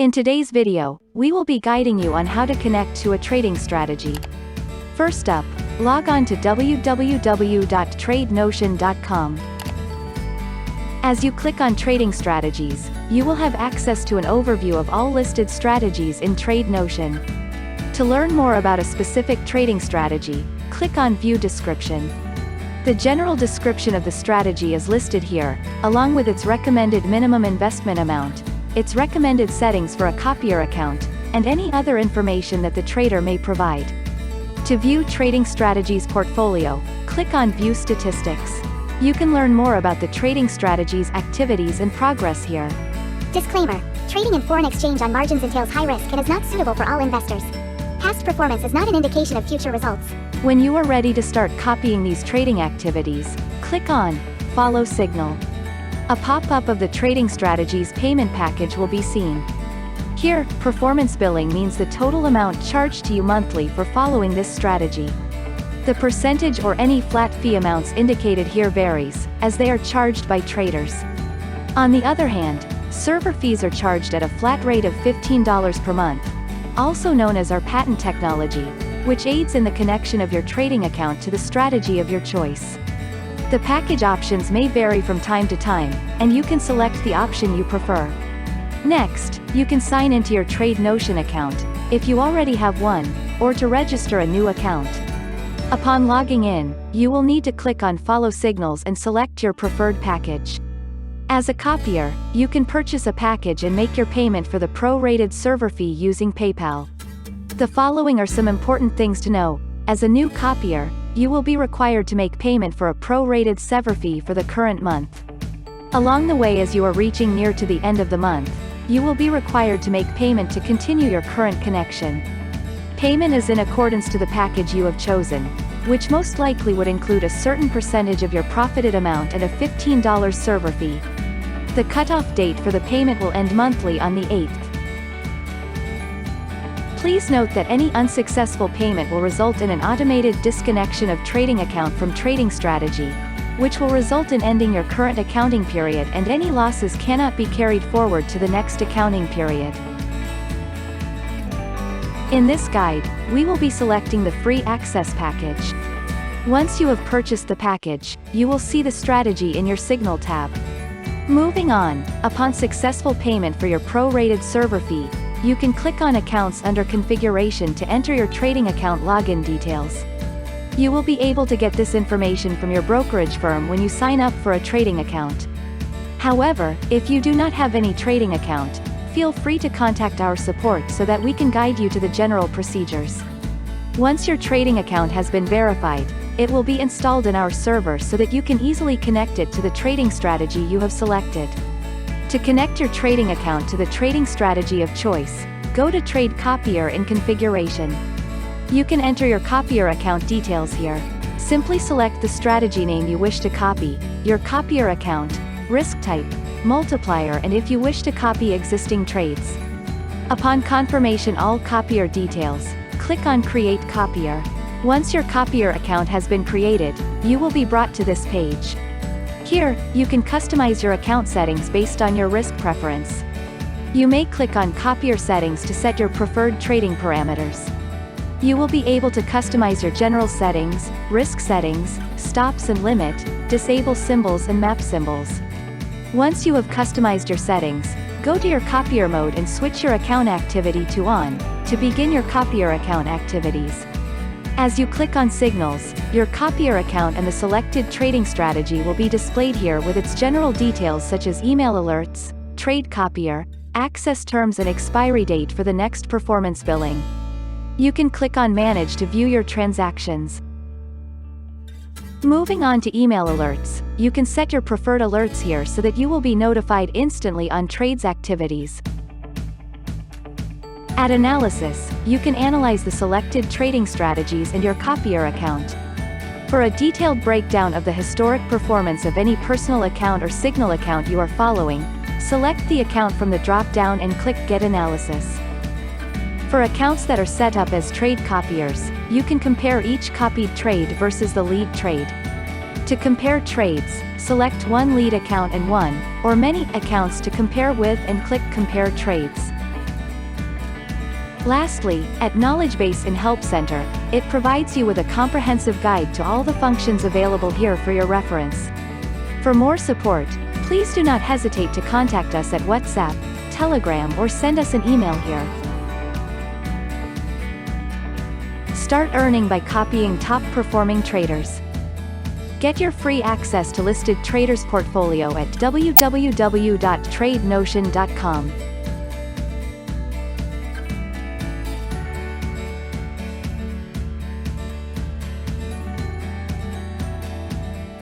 In today's video, we will be guiding you on how to connect to a trading strategy. First up, log on to www.TradeNotion.com. As you click on Trading Strategies, you will have access to an overview of all listed strategies in TradeNotion. To learn more about a specific trading strategy, click on View Description. The general description of the strategy is listed here, along with its recommended minimum investment amount, its recommended settings for a copier account, and any other information that the trader may provide. To view Trading Strategies portfolio, click on View Statistics. You can learn more about the trading strategy's activities and progress here. Disclaimer: trading in foreign exchange on margins entails high risk and is not suitable for all investors. Past performance is not an indication of future results. When you are ready to start copying these trading activities, click on Follow Signal. A pop-up of the trading strategy's payment package will be seen. Here, performance billing means the total amount charged to you monthly for following this strategy. The percentage or any flat fee amounts indicated here varies, as they are charged by traders. On the other hand, server fees are charged at a flat rate of $15 per month, also known as our patent technology, which aids in the connection of your trading account to the strategy of your choice. The package options may vary from time to time, and you can select the option you prefer. Next, you can sign into your TradeNotion account, if you already have one, or to register a new account. Upon logging in, you will need to click on Follow Signals and select your preferred package. As a copier, you can purchase a package and make your payment for the pro-rated server fee using PayPal. The following are some important things to know. As a new copier, you will be required to make payment for a pro-rated server fee for the current month. Along the way, as you are reaching near to the end of the month, you will be required to make payment to continue your current connection. Payment is in accordance to the package you have chosen, which most likely would include a certain percentage of your profited amount and a $15 server fee. The cutoff date for the payment will end monthly on the 8th. Please note that any unsuccessful payment will result in an automated disconnection of trading account from trading strategy, which will result in ending your current accounting period, and any losses cannot be carried forward to the next accounting period. In this guide, we will be selecting the free access package. Once you have purchased the package, you will see the strategy in your Signal tab. Moving on, upon successful payment for your pro-rated server fee, you can click on Accounts under Configuration to enter your trading account login details. You will be able to get this information from your brokerage firm when you sign up for a trading account. However, if you do not have any trading account, feel free to contact our support so that we can guide you to the general procedures. Once your trading account has been verified, it will be installed in our server so that you can easily connect it to the trading strategy you have selected. To connect your trading account to the trading strategy of choice, go to Trade Copier in Configuration. You can enter your copier account details here. Simply select the strategy name you wish to copy, your copier account, risk type, multiplier, and if you wish to copy existing trades. Upon confirmation all copier details, click on Create Copier. Once your copier account has been created, you will be brought to this page. Here, you can customize your account settings based on your risk preference. You may click on Copier Settings to set your preferred trading parameters. You will be able to customize your general settings, risk settings, stops and limit, disable symbols and map symbols. Once you have customized your settings, go to your copier mode and switch your account activity to On, to begin your copier account activities. As you click on Signals, your copier account and the selected trading strategy will be displayed here with its general details such as email alerts, trade copier, access terms and expiry date for the next performance billing. You can click on Manage to view your transactions. Moving on to email alerts, you can set your preferred alerts here so that you will be notified instantly on trades activities. At Analysis, you can analyze the selected trading strategies in your copier account. For a detailed breakdown of the historic performance of any personal account or Signal account you are following, select the account from the drop-down and click Get Analysis. For accounts that are set up as trade copiers, you can compare each copied trade versus the lead trade. To compare trades, select one lead account and one, or many, accounts to compare with and click Compare Trades. Lastly, at Knowledge Base in Help Center, it provides you with a comprehensive guide to all the functions available here for your reference. For more support, please do not hesitate to contact us at WhatsApp, Telegram, or send us an email here. Start earning by copying top-performing traders. Get your free access to listed traders' portfolio at www.tradenotion.com.